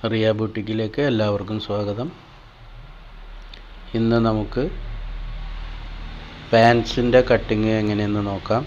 റിയ ബുട്ടിക്കിലേക്ക് എല്ലാവർക്കും സ്വാഗതം. ഇന്ന് നമുക്ക് പാൻസിൻ്റെ കട്ടിങ് എങ്ങനെയെന്ന് നോക്കാം.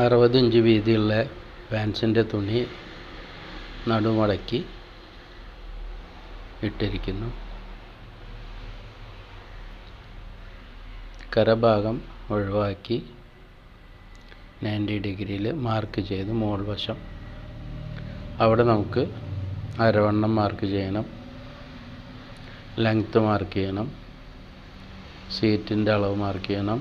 അറുപത് വീതിയുള്ള പാൻസിൻ്റെ തുണി നടുമടക്കി ഇട്ടിരിക്കുന്നു. കരഭാഗം ഒഴിവാക്കി 90 ഡിഗ്രിയിൽ മാർക്ക് ചെയ്ത് മുകൾ വശം അവിടെ നമുക്ക് അരവണ്ണം മാർക്ക് ചെയ്യണം, ലെങ്ത്ത് മാർക്ക് ചെയ്യണം, സീറ്റിൻ്റെ അളവ് മാർക്ക് ചെയ്യണം,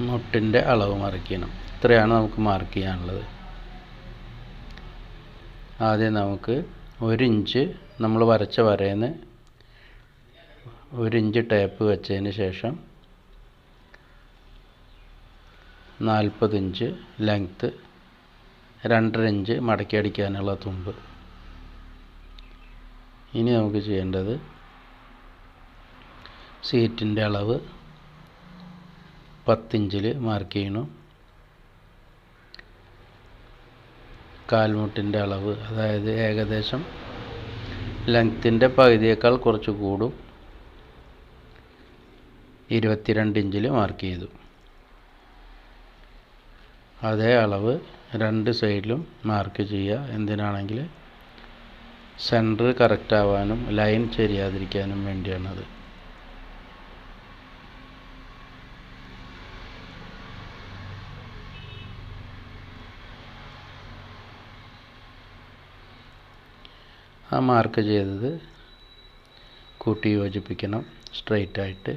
മുട്ടിൻ്റെ അളവ് മാർക്ക് ചെയ്യണം. ഇത്രയാണ് നമുക്ക് മാർക്ക് ചെയ്യാനുള്ളത്. ആദ്യം നമുക്ക് 1 ഇഞ്ച് നമ്മൾ വരച്ച വരയിൽ നിന്ന് 1 ഇഞ്ച് ടേപ്പ് വെച്ചതിന് ശേഷം 40 ഇഞ്ച് ലെങ്ത്ത്, 2.5 ഇഞ്ച് മടക്കി അടിക്കാനുള്ള തുമ്പ്. ഇനി നമുക്ക് ചെയ്യേണ്ടത് സീറ്റിൻ്റെ അളവ് 10 ഇഞ്ചിൽ മാർക്ക് ചെയ്യണം. കാൽമുട്ടിൻ്റെ അളവ്, അതായത് ഏകദേശം ലെങ്ത്തിൻ്റെ പകുതിയേക്കാൾ കുറച്ച് കൂടും, 22 ഇഞ്ചിൽ മാർക്ക് ചെയ്തു. അതേ അളവ് 2 സൈഡിലും മാർക്ക് ചെയ്യുക. എന്തിനാണെങ്കിൽ സെൻറ്റർ കറക്റ്റ് ആവാനും ലൈൻ ശരിയാതിരിക്കാനും വേണ്ടിയാണത്. ആ മാർക്ക് ചെയ്തത് കൂട്ടി യോജിപ്പിക്കണം സ്ട്രെയിറ്റ് ആയിട്ട്.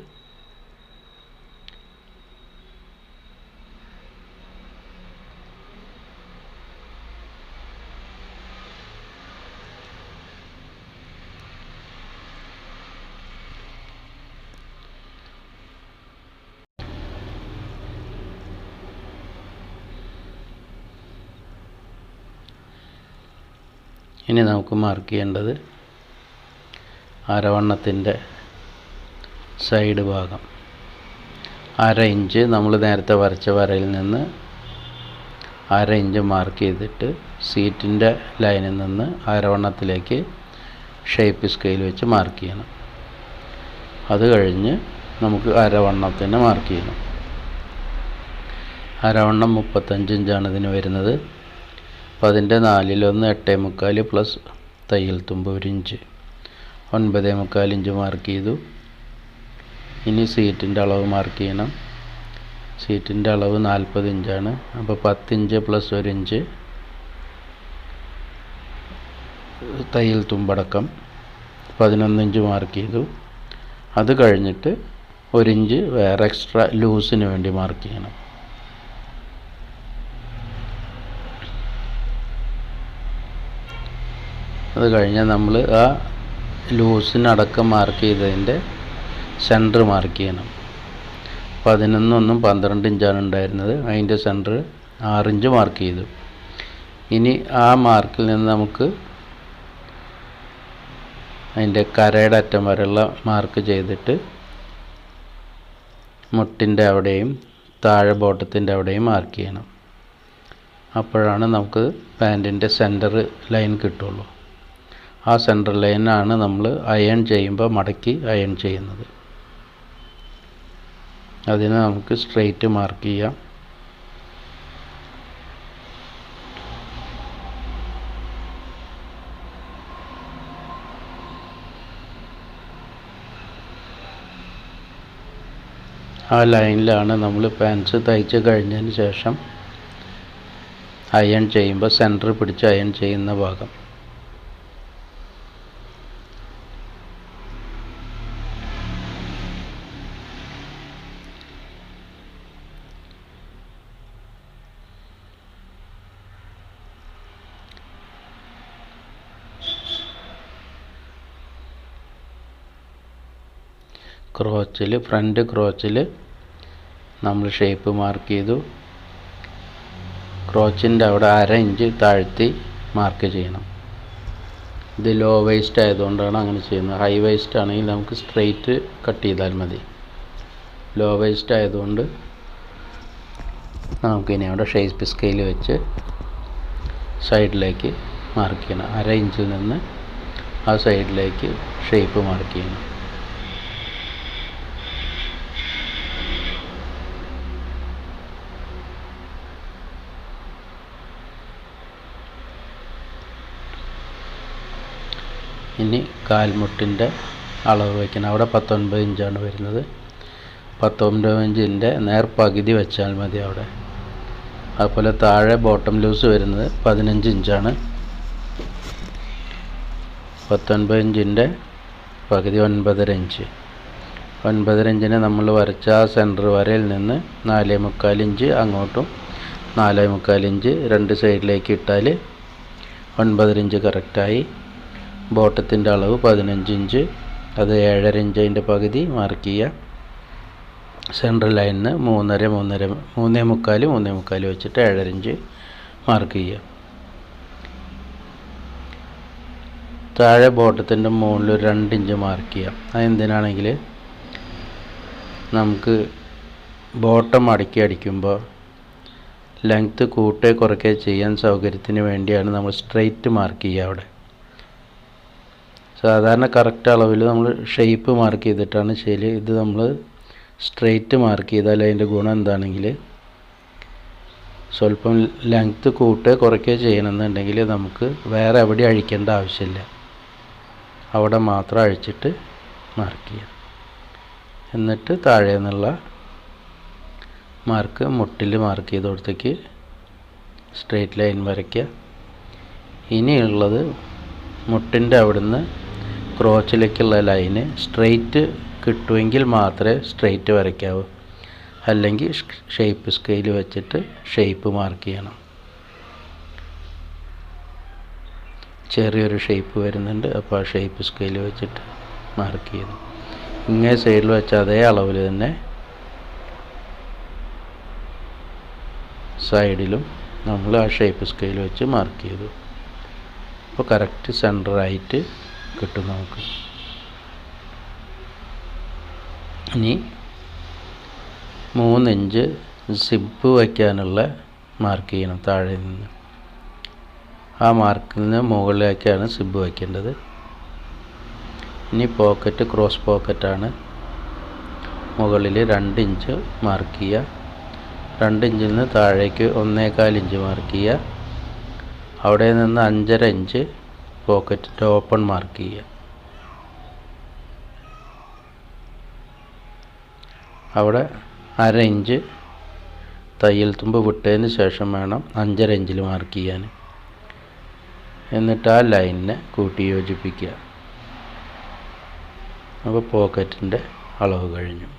ഇനി നമുക്ക് മാർക്ക് ചെയ്യേണ്ടത് അരവണ്ണത്തിൻ്റെ സൈഡ് ഭാഗം. 1/2 ഇഞ്ച് നമ്മൾ നേരത്തെ വരച്ച വരയിൽ നിന്ന് 1/2 ഇഞ്ച് മാർക്ക് ചെയ്തിട്ട് സീറ്റിൻ്റെ ലൈനിൽ നിന്ന് അരവണ്ണത്തിലേക്ക് ഷേപ്പ് സ്കെയിൽ വെച്ച് മാർക്ക് ചെയ്യണം. അത് കഴിഞ്ഞ് നമുക്ക് അരവണ്ണത്തിന് മാർക്ക് ചെയ്യണം. അരവണ്ണം 35 ഇഞ്ചാണ് ഇതിന് വരുന്നത്. അപ്പോൾ അതിൻ്റെ 4/1 8.25 പ്ലസ് തയ്യൽ തുമ്പ് 1 ഇഞ്ച് 9.25 ഇഞ്ച് മാർക്ക് ചെയ്തു. ഇനി സീറ്റിൻ്റെ അളവ് മാർക്ക് ചെയ്യണം. സീറ്റിൻ്റെ അളവ് 40 ഇഞ്ചാണ്. അപ്പോൾ 10 ഇഞ്ച് പ്ലസ് 1 ഇഞ്ച് തയ്യൽ തുമ്പടക്കം 11 ഇഞ്ച് മാർക്ക് ചെയ്തു. അത് കഴിഞ്ഞിട്ട് 1 ഇഞ്ച് വേറെ എക്സ്ട്രാ ലൂസിന് വേണ്ടി മാർക്ക് ചെയ്യണം. അത് കഴിഞ്ഞാൽ നമ്മൾ ആ ലൂസിനടക്കം മാർക്ക് ചെയ്തതിൻ്റെ സെൻറ്റർ മാർക്ക് ചെയ്യണം. 11 12 ഇഞ്ചാണ് ഉണ്ടായിരുന്നത്. അതിൻ്റെ സെൻറ്റർ 6 ഇഞ്ച് മാർക്ക് ചെയ്തു. ഇനി ആ മാർക്കിൽ നിന്ന് നമുക്ക് അതിൻ്റെ കരയുടെ അറ്റം വരെയുള്ള മാർക്ക് ചെയ്തിട്ട് മുട്ടിൻ്റെ അവിടെയും താഴെ ബോട്ടത്തിൻ്റെ അവിടെയും മാർക്ക് ചെയ്യണം. അപ്പോഴാണ് നമുക്ക് പാൻറ്റിൻ്റെ സെൻറ്റർ ലൈൻ കിട്ടുള്ളൂ. ആ സെൻറ്റർ ലൈനാണ് നമ്മൾ അയൺ ചെയ്യുമ്പോൾ മടക്കി അയൺ ചെയ്യുന്നത്. അതിന് നമുക്ക് സ്ട്രെയിറ്റ് മാർക്ക് ചെയ്യാം. ആ ലൈനിലാണ് നമ്മൾ പാൻസ് തയ്ച്ച് കഴിഞ്ഞതിന് ശേഷം അയൺ ചെയ്യുമ്പോൾ സെൻറ്റർ പിടിച്ച് അയൺ ചെയ്യുന്ന ഭാഗം. ക്രോച്ചിൽ ഫ്രണ്ട് ക്രോച്ചിൽ നമ്മൾ ഷേപ്പ് മാർക്ക് ചെയ്തു. ക്രോച്ചിൻ്റെ അവിടെ 1/2 ഇഞ്ച് താഴ്ത്തി മാർക്ക് ചെയ്യണം. ഇത് ലോ വേസ്റ്റ് ആയതുകൊണ്ടാണ് അങ്ങനെ ചെയ്യുന്നത്. ഹൈ വേസ്റ്റ് ആണെങ്കിൽ നമുക്ക് സ്ട്രെയിറ്റ് കട്ട് ചെയ്താൽ മതി. ലോ വേസ്റ്റ് ആയതുകൊണ്ട് നമുക്കിനി അവിടെ ഷേപ്പ് സ്കെയിൽ വെച്ച് സൈഡിലേക്ക് മാർക്ക് ചെയ്യണം. 1/2 ഇഞ്ചിൽ നിന്ന് ആ സൈഡിലേക്ക് ഷേപ്പ് മാർക്ക് ചെയ്യണം. ഇനി കാൽമുട്ടിൻ്റെ അളവ് വയ്ക്കണം. അവിടെ 19 ഇഞ്ചാണ് വരുന്നത്. 19 ഇഞ്ചിൻ്റെ നേർപകുതി വെച്ചാൽ മതി അവിടെ. അതുപോലെ താഴെ ബോട്ടം ലൂസ് വരുന്നത് 15 ഇഞ്ചാണ്. 19 ഇഞ്ചിൻ്റെ പകുതി 9.5 ഇഞ്ച്. 9.5 ഇഞ്ചിനെ നമ്മൾ വരച്ച ആ സെൻറ്റർ വരയിൽ നിന്ന് 4.25 ഇഞ്ച് അങ്ങോട്ടും 4.25 ഇഞ്ച് രണ്ട് സൈഡിലേക്ക് ഇട്ടാൽ 9.5 ഇഞ്ച് കറക്റ്റായി. ബോട്ടത്തിൻ്റെ അളവ് 15 ഇഞ്ച്, അത് 7.5 ഇഞ്ച് അതിൻ്റെ പകുതി മാർക്ക് ചെയ്യുക. സെൻട്രൽ ലൈനിന് 3.25 വെച്ചിട്ട് 7.5 ഇഞ്ച് മാർക്ക് ചെയ്യുക. താഴെ ബോട്ടത്തിൻ്റെ മുകളിൽ 2 ഇഞ്ച് മാർക്ക് ചെയ്യാം. അതെന്തിനാണെങ്കിൽ നമുക്ക് ബോട്ടം അടിക്കുമ്പോൾ ലെങ്ത്ത് കൂട്ടേ കുറയ്ക്കേ ചെയ്യാൻ സൗകര്യത്തിന് വേണ്ടിയാണ് നമ്മൾ സ്ട്രെയിറ്റ് മാർക്ക് ചെയ്യുക. അവിടെ സാധാരണ കറക്റ്റ് അളവിൽ നമ്മൾ ഷേപ്പ് മാർക്ക് ചെയ്തിട്ടാണ് ശരി. ഇത് നമ്മൾ സ്ട്രെയിറ്റ് മാർക്ക് ചെയ്താൽ അതിൻ്റെ ഗുണം എന്താണെങ്കിൽ സ്വല്പം ലെങ്ത്ത് കൂട്ടേ കുറയ്ക്കേ ചെയ്യണമെന്നുണ്ടെങ്കിൽ നമുക്ക് വേറെ എവിടെ അഴിക്കേണ്ട ആവശ്യമില്ല. അവിടെ മാത്രം അഴിച്ചിട്ട് മാർക്ക് ചെയ്യാം. എന്നിട്ട് താഴെ നിന്നുള്ള മാർക്ക് മുട്ടിൽ മാർക്ക് ചെയ്തോടത്തേക്ക് സ്ട്രെയിറ്റ് ലൈൻ വരയ്ക്കുക. ഇനിയുള്ളത് മുട്ടിൻ്റെ അവിടുന്ന് ക്രോച്ചിലേക്കുള്ള ലൈന് സ്ട്രെയിറ്റ് കിട്ടുമെങ്കിൽ മാത്രമേ സ്ട്രെയിറ്റ് വരയ്ക്കാവൂ. അല്ലെങ്കിൽ ഷേപ്പ് സ്കെയിൽ വെച്ചിട്ട് ഷേപ്പ് മാർക്ക് ചെയ്യണം. ചെറിയൊരു ഷേപ്പ് വരുന്നുണ്ട്, അപ്പോൾ ആ ഷേപ്പ് സ്കെയിൽ വെച്ചിട്ട് മാർക്ക് ചെയ്തു. ഇങ്ങേ സൈഡിൽ വെച്ച അതേ അളവിൽ തന്നെ സൈഡിലും നമ്മൾ ആ ഷേപ്പ് സ്കെയിൽ വെച്ച് മാർക്ക് ചെയ്തു. അപ്പോൾ കറക്റ്റ് സെൻറ്ററായിട്ട് കിട്ടും നമുക്ക്. ഇനി 3 ഇഞ്ച് സിബ് വയ്ക്കാനുള്ള മാർക്ക് ചെയ്യണം. താഴെ നിന്ന് ആ മാർക്കിൽ നിന്ന് മുകളിലേക്കാണ് സിബ് വയ്ക്കേണ്ടത്. ഇനി പോക്കറ്റ് ക്രോസ് പോക്കറ്റാണ്. മുകളിൽ 2 ഇഞ്ച് മാർക്ക് ചെയ്യുക. 2 ഇഞ്ചിൽ നിന്ന് താഴേക്ക് 1.25 ഇഞ്ച് മാർക്ക് ചെയ്യുക. അവിടെ നിന്ന് 5.5 ഇഞ്ച് പോക്കറ്റിൻ്റെ ഓപ്പൺ മാർക്ക് ചെയ്യുക. അവിടെ 1/2 ഇഞ്ച് തയ്യൽ തുമ്പ് വിട്ടതിന് ശേഷം വേണം 5.5 ഇഞ്ചിൽ മാർക്ക് ചെയ്യാൻ. എന്നിട്ട് ആ ലൈനിനെ കൂട്ടി യോജിപ്പിക്കുക. അപ്പോൾ പോക്കറ്റിൻ്റെ അളവ് കഴിഞ്ഞു.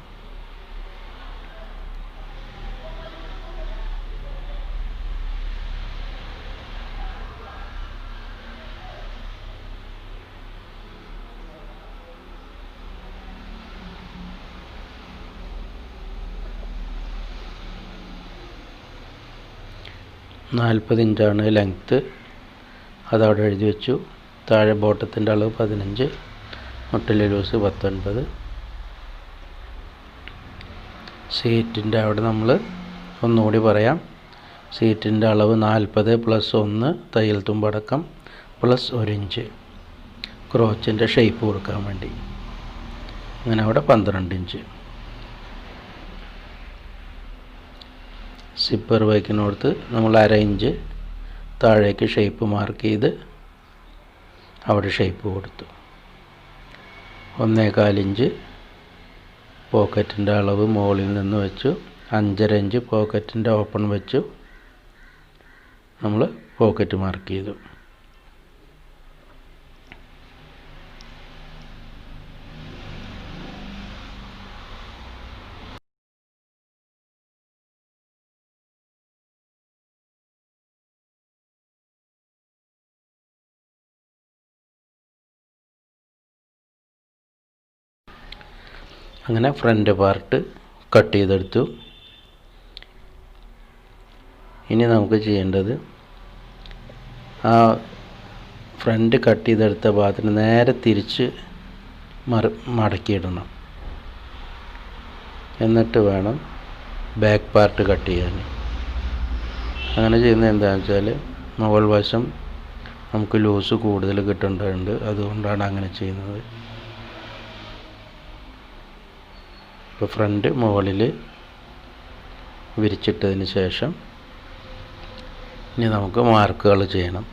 നാൽപ്പത് ഇഞ്ചാണ് ലെങ്ത്ത്. അതവിടെ എഴുതി വെച്ചു. താഴെ ബോട്ടത്തിൻ്റെ അളവ് 15, മുട്ടിലെ ലൂസ് 19. സീറ്റിൻ്റെ അവിടെ നമ്മൾ ഒന്നുകൂടി പറയാം. സീറ്റിൻ്റെ അളവ് 40 + 1 തയ്യൽ തുമ്പടക്കം +1 ഇഞ്ച് ക്രോച്ചിൻ്റെ ഷേപ്പ് കൊടുക്കാൻ വേണ്ടി. അങ്ങനെ അവിടെ 12 ഇഞ്ച്. സിപ്പർ വയ്ക്കുന്നിടത്ത് നമ്മൾ 1/2 ഇഞ്ച് താഴേക്ക് ഷേപ്പ് മാർക്ക് ചെയ്ത് അവിടെ ഷേപ്പ് കൊടുത്തു. 1.25 ഇഞ്ച് പോക്കറ്റിൻ്റെ അളവ് മുകളിൽ നിന്ന് വെച്ചു. 5.5 ഇഞ്ച് പോക്കറ്റിൻ്റെ ഓപ്പൺ വെച്ചു. നമ്മൾ പോക്കറ്റ് മാർക്ക് ചെയ്തു. അങ്ങനെ ഫ്രണ്ട് പാർട്ട് കട്ട് ചെയ്തെടുത്തു. ഇനി നമുക്ക് ചെയ്യേണ്ടത് ആ ഫ്രണ്ട് കട്ട് ചെയ്തെടുത്ത ഭാഗത്തിന് നേരെ തിരിച്ച് മടക്കിയിടണം. എന്നിട്ട് വേണം ബാക്ക് പാർട്ട് കട്ട് ചെയ്യാൻ. അങ്ങനെ ചെയ്യുന്നത് എന്താണെന്ന് വെച്ചാൽ മുകൾ വശം നമുക്ക് ലൂസ് കൂടുതൽ കിട്ടേണ്ടതുണ്ട്, അതുകൊണ്ടാണ് അങ്ങനെ ചെയ്യുന്നത്. ഇപ്പോൾ ഫ്രണ്ട് മുകളിൽ വിരിച്ചിട്ടതിന് ശേഷം ഇനി നമുക്ക് മാർക്കുകൾ ചെയ്യണം.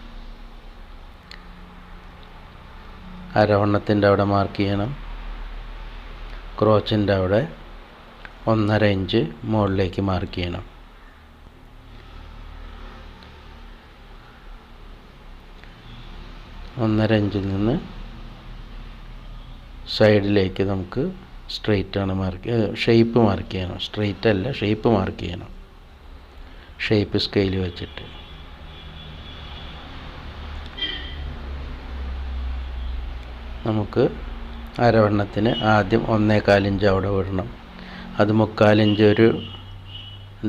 അരവണ്ണത്തിൻ്റെ അവിടെ മാർക്ക് ചെയ്യണം. ക്രോച്ചിൻ്റെ അവിടെ 1.5 ഇഞ്ച് മുകളിലേക്ക് മാർക്ക് ചെയ്യണം. ഒന്നര ഇഞ്ചിൽ നിന്ന് സൈഡിലേക്ക് നമുക്ക് സ്ട്രെയിറ്റ് ആണ് ഷേപ്പ് മാർക്ക് ചെയ്യണം. സ്ട്രെയിറ്റ് അല്ല, ഷേപ്പ് മാർക്ക് ചെയ്യണം. ഷേപ്പ് സ്കെയിൽ വെച്ചിട്ട് നമുക്ക് അരവണ്ണത്തിന് ആദ്യം 1.25 ഇഞ്ച് അവിടെ വിടണം. അത് 3/4 ഇഞ്ച് ഒരു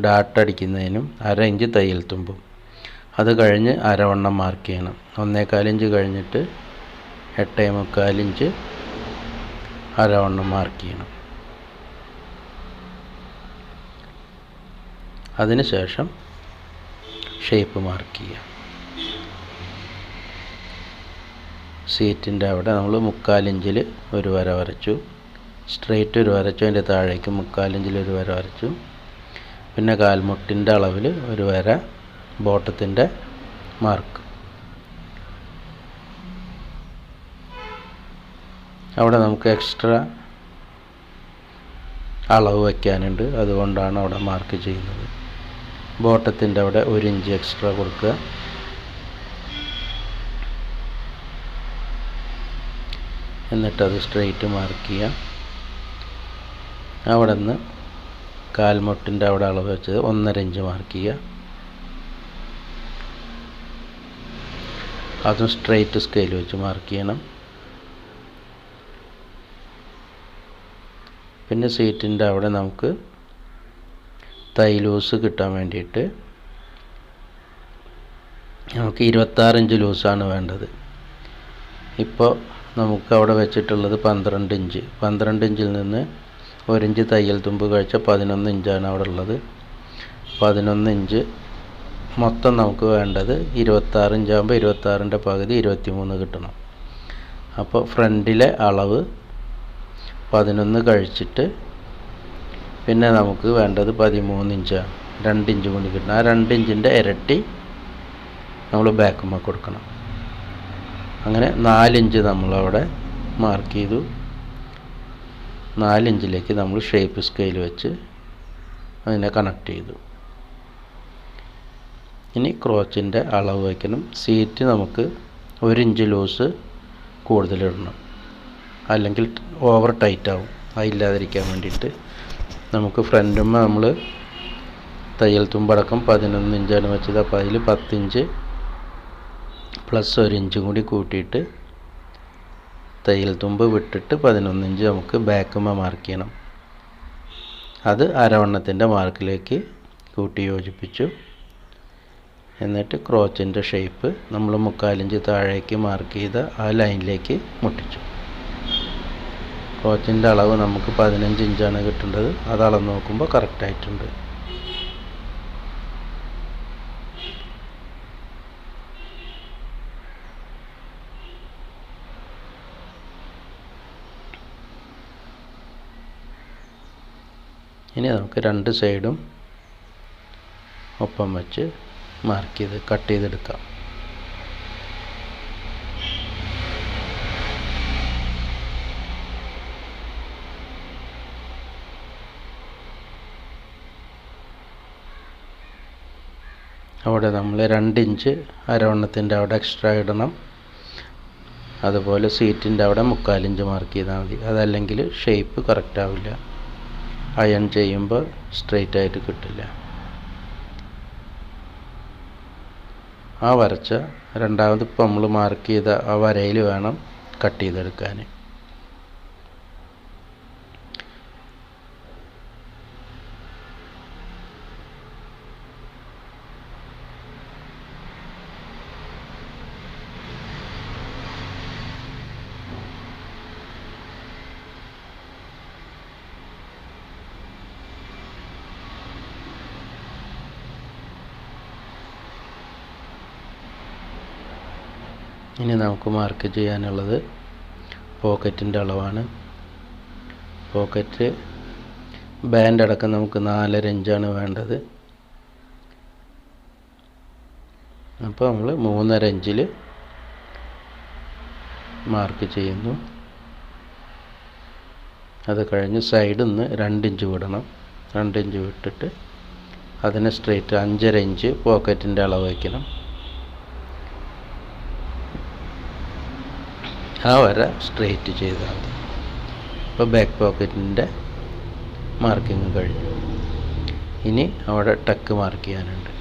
ഡാട്ട് അടിക്കുന്നതിനും 1/2 ഇഞ്ച് തയ്യൽ തുമ്പും. അത് കഴിഞ്ഞ് അരവണ്ണം മാർക്ക് ചെയ്യണം. 1.25 ഇഞ്ച് കഴിഞ്ഞിട്ട് 8.25 ഇഞ്ച് അരവണ്ണം മാർക്ക് ചെയ്യണം. അതിന് ശേഷം ഷേപ്പ് മാർക്ക് ചെയ്യുക. സീറ്റിൻ്റെ അവിടെ നമ്മൾ 3/4 ഇഞ്ചിൽ ഒരു വര വരച്ചു. സ്ട്രെയിറ്റ് ഒരു വരച്ചു. അതിൻ്റെ താഴേക്ക് 3/4 ഇഞ്ചിൽ ഒരു വര വരച്ചു. പിന്നെ കാൽമുട്ടിൻ്റെ അളവിൽ ഒരു വര, ബോട്ടത്തിൻ്റെ മാർക്ക്. അവിടെ നമുക്ക് എക്സ്ട്രാ അളവ് വയ്ക്കാനുണ്ട്, അതുകൊണ്ടാണ് അവിടെ മാർക്ക് ചെയ്യുന്നത്. ബോട്ടത്തിൻ്റെ അവിടെ 1 ഇഞ്ച് എക്സ്ട്രാ കൊടുക്കുക. എന്നിട്ടത് സ്ട്രെയിറ്റ് മാർക്ക് ചെയ്യുക. അവിടെ നിന്ന് കാൽമുട്ടിൻ്റെ അവിടെ അളവ് വെച്ചത് 1.5 ഇഞ്ച് മാർക്ക് ചെയ്യുക. അതും സ്ട്രെയിറ്റ് സ്കെയിൽ വെച്ച് മാർക്ക് ചെയ്യണം. പിന്നെ സീറ്റിൻ്റെ അവിടെ നമുക്ക് തൈ ലൂസ് കിട്ടാൻ വേണ്ടിയിട്ട് നമുക്ക് 26 ഇഞ്ച് ലൂസാണ് വേണ്ടത്. ഇപ്പോൾ നമുക്ക് അവിടെ വെച്ചിട്ടുള്ളത് 12 ഇഞ്ച്. 12 ഇഞ്ചിൽ നിന്ന് 1 ഇഞ്ച് തയ്യൽ തുമ്പ് കഴിച്ച 11 ഇഞ്ചാണ് അവിടെ ഉള്ളത്. 11 ഇഞ്ച് മൊത്തം നമുക്ക് വേണ്ടത് 26 ഇഞ്ചാകുമ്പോൾ 26ൻ്റെ പകുതി 23 കിട്ടണം. അപ്പോൾ ഫ്രണ്ടിലെ അളവ് 11 കഴിച്ചിട്ട് പിന്നെ നമുക്ക് വേണ്ടത് 13 ഇഞ്ചാണ്. 2 ഇഞ്ച് കൊണ്ട് കിട്ടണം. ആ 2 ഇഞ്ചിൻ്റെ ഇരട്ടി നമ്മൾ ബാക്കുമ്മ കൊടുക്കണം. അങ്ങനെ 4 ഇഞ്ച് നമ്മളവിടെ മാർക്ക് ചെയ്തു. 4 ഇഞ്ചിലേക്ക് നമ്മൾ ഷേപ്പ് സ്കെയിൽ വെച്ച് അതിനെ കണക്ട് ചെയ്തു. ഇനി ക്രോച്ചിൻ്റെ അളവ് വയ്ക്കണം. സീറ്റ് നമുക്ക് 1 ഇഞ്ച് ലൂസ് കൂടുതലിടണം, അല്ലെങ്കിൽ ഓവർ ടൈറ്റ് ആവും. അതില്ലാതിരിക്കാൻ വേണ്ടിയിട്ട് നമുക്ക് ഫ്രണ്ടുമ്മ നമ്മൾ തയ്യൽ തുമ്പടക്കം 11 ഇഞ്ചാണ് വെച്ചത്. അപ്പോൾ അതിൽ 10 ഇഞ്ച് പ്ലസ് 1 ഇഞ്ചും കൂടി കൂട്ടിയിട്ട് തയ്യൽ തുമ്പ് വിട്ടിട്ട് 11 ഇഞ്ച് നമുക്ക് ബാക്കുമ്മ മാർക്ക് ചെയ്യണം. അത് അരവണ്ണത്തിൻ്റെ മാർക്കിലേക്ക് കൂട്ടി യോജിപ്പിച്ചു. എന്നിട്ട് ക്രോച്ചിൻ്റെ ഷേപ്പ് നമ്മൾ 3/4 ഇഞ്ച് താഴേക്ക് മാർക്ക് ചെയ്ത ആ ലൈനിലേക്ക് മുട്ടിച്ചു. ക്രോച്ചിൻ്റെ അളവ് നമുക്ക് 15 ഇഞ്ചാണ് കിട്ടേണ്ടത്. അത് അളന്ന് നോക്കുമ്പോൾ കറക്റ്റായിട്ടുണ്ട്. ഇനി നമുക്ക് 2 സൈഡും ഒപ്പം വെച്ച് മാർക്ക് ചെയ്ത് കട്ട് ചെയ്തെടുക്കാം. അവിടെ നമ്മൾ 2 ഇഞ്ച് അരവണ്ണത്തിൻ്റെ അവിടെ എക്സ്ട്രാ ഇടണം. അതുപോലെ സീറ്റിൻ്റെ അവിടെ 3/4 ഇഞ്ച് മാർക്ക് ചെയ്താൽ മതി. അതല്ലെങ്കിൽ ഷേപ്പ് കറക്റ്റ് ആവില്ല. അയൺ ചെയ്യുമ്പോൾ സ്ട്രെയിറ്റ് ആയിട്ട് കിട്ടില്ല. ആ വരച്ച രണ്ടാമത് ഇപ്പോൾ നമ്മൾ മാർക്ക് ചെയ്ത ആ വരയിൽ വേണം കട്ട് ചെയ്തെടുക്കാൻ. ഇനി നമുക്ക് മാർക്ക് ചെയ്യാനുള്ളത് പോക്കറ്റിൻ്റെ അളവാണ്. പോക്കറ്റ് ബാൻഡ് അടക്കം നമുക്ക് 4.5 ഇഞ്ചാണ് വേണ്ടത്. അപ്പോൾ നമ്മൾ 3.5 ഇഞ്ചിൽ മാർക്ക് ചെയ്യുന്നു. അത് കഴിഞ്ഞ് സൈഡിൽ നിന്ന് 2 ഇഞ്ച് വിടണം. 2 ഇഞ്ച് വിട്ടിട്ട് അതിനെ സ്ട്രെയിറ്റ് 5.5 ഇഞ്ച് പോക്കറ്റിൻ്റെ അളവ് വയ്ക്കണം. ആ വര സ്ട്രെയിറ്റ് ചെയ്താൽ മതി. ഇപ്പോൾ ബാക്ക് പോക്കറ്റിൻ്റെ മാർക്കിങ് കഴിഞ്ഞു. ഇനി അവിടെ ടക്ക് മാർക്ക് ചെയ്യാനുണ്ട്.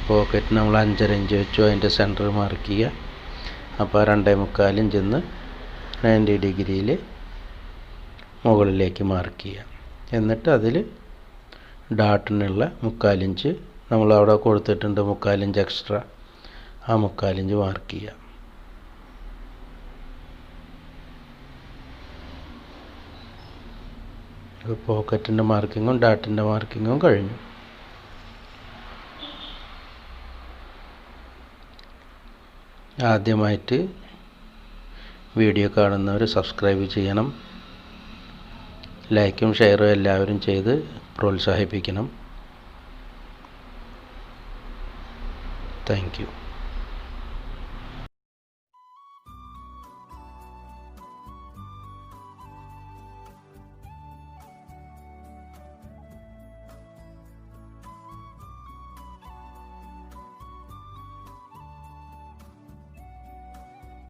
പോക്കറ്റ് നമ്മൾ 5.5 ഇഞ്ച് വെച്ചു, അതിൻ്റെ സെൻറ്റർ മാർക്ക് ചെയ്യുക. അപ്പോൾ 2.25 ഇഞ്ച് 90 ഡിഗ്രിയിൽ മുകളിലേക്ക് മാർക്ക് ചെയ്യുക. എന്നിട്ട് അതിൽ ഡാട്ടിനുള്ള 3/4 ഇഞ്ച് നമ്മളവിടെ കൊടുത്തിട്ടുണ്ട്, 3/4 ഇഞ്ച് എക്സ്ട്രാ, ആ 3/4 ഇഞ്ച് മാർക്ക് ചെയ്യുക. പോക്കറ്റിൻ്റെ മാർക്കിങ്ങും ഡാട്ടിൻ്റെ മാർക്കിങ്ങും കഴിഞ്ഞു. ആദ്യമായിട്ട് വീഡിയോ കാണുന്നവർ സബ്സ്ക്രൈബ് ചെയ്യണം. ലൈക്കും ഷെയറും എല്ലാവരും ചെയ്ത് പ്രോത്സാഹിപ്പിക്കണം. Thank you.